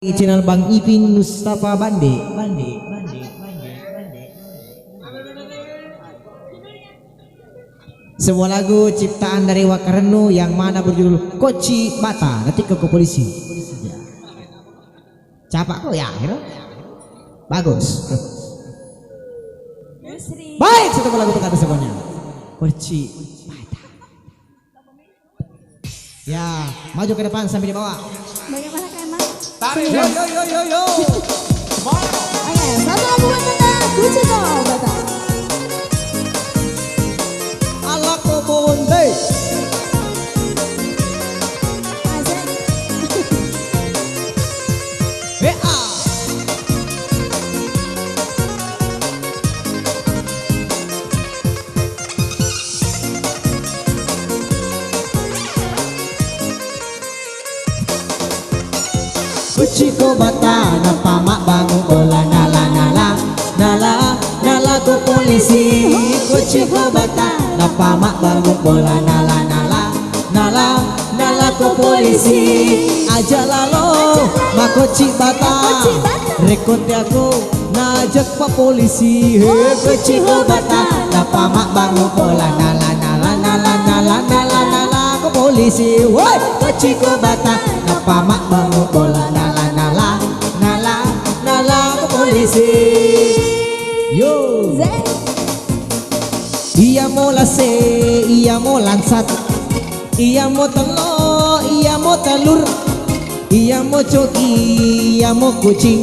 Channel Bang Ipin Mustafa Bande. Sebuah lagu ciptaan dari Wakarenu yang mana berjudul Koci Bata. Nanti ke polisi. Capak kok ya, bagus. Baik, satu lagu untuk semuanya. Koci Bata. Ya, maju ke depan sampai di bawah. Bagaimana Kemal? Tarik, yo. Oke, satu lagu buat Anda, Koci Bata. Ala kobonde. Asik. BA. Koci ko bata na pamak bangu bola nala ko polisi. Koci ko bata na pamak bangu bola nala ko polisi. Aja lalo makoci bata rekod aku najak pa polisi. Koci ko bata na pamak bangu bola nala ko polisi. Woi koci ko bata na pamak bangu bola nala ko polisi. Yo iya mo lase, iya mo lansat, iya mo telo, iya mo telur, iya mo coki, iya mo kucing,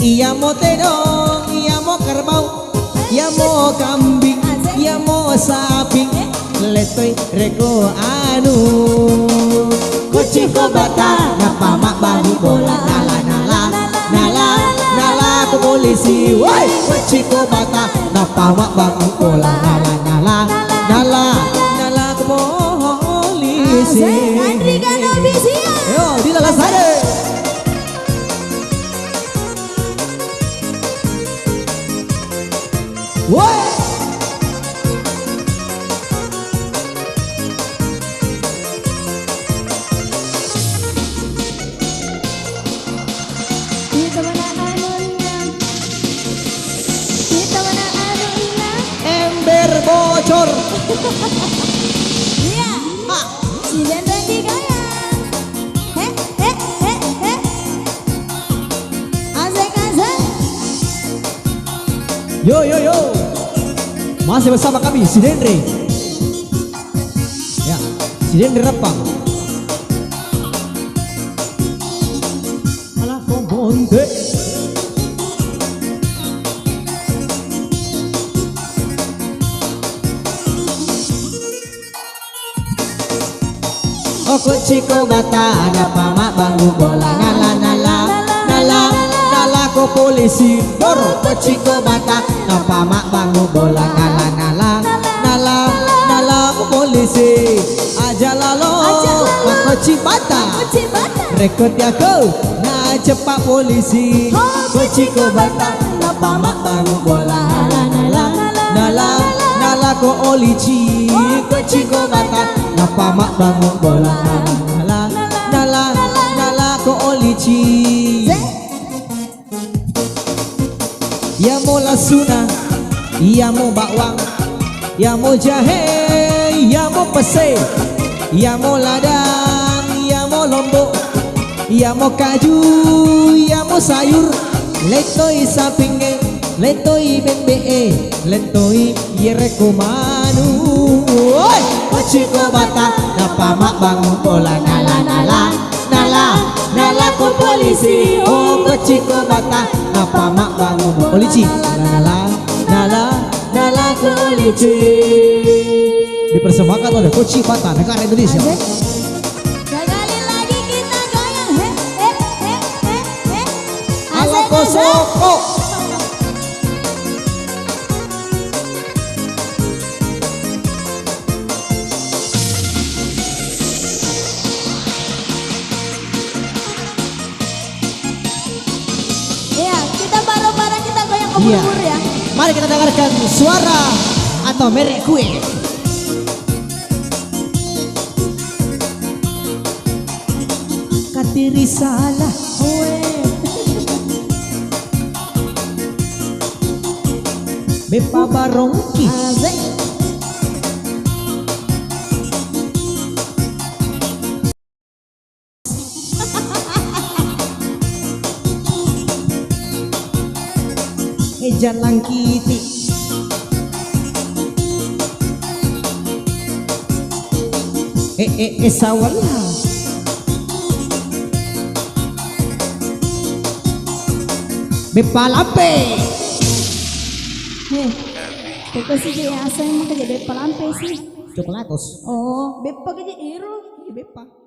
iya mo tedong, iya mo kerbau, iya mo kambing, iya mo sapi, letoy reko anu. Koci ko bata na pamak bangu bola nala ko polisi. Woi koci ko bata na pamak bangu bola nala ko polisi. Andri Gano Bisia. Yo di dalam sana. Woi Kita menang anunya. Kita menang anunya. ember bocor. Iya. Si Dendra digoyang. He. Asik. Yo masih bersama kami si Dendre. Ya si Dendre Repang. Alah kombonde. Oh koci ko bata ada pamak bangu bola nala ko polisi. Dor koci ko bata na pamak bangu bola nala ko polisi. Aja lalo koci bata rekod aku na cepat polisi. Koci ko bata na pamak bangu bola nala ko olici. Koci ko bata na pamak bangu bola nala ko olici. Ya mo lasuna, ya mo bawang, ya mo jahe, ya mo pese, ya mo ladang, ya mo lombok, ya mo kaju, ya mo sayur. Letoi sapinge, letoi bembe, letoi yereko manu. Oi, koci ko bata na pamak bangu bola nala ko polisi. Oh koci ko bata na pamak bangu polisi. Nala ko polisi. Dipersembahkan oleh Koci Bata negara Indonesia. Sekali lagi kita goyang. He. Ala kosoko. Iya, kita bareng-bareng kita goyang ke Iya. bubur ya. Mari kita dengarkan suara atau merek kue. Katiri salah, we Bepa barongki. Asik. Jalan kiti. Sawala. Bepa lape. Heh. Teko sih asa yang maka jadi pelampe sih. Coklatos. Oh, bepa kerja iru. Bepa.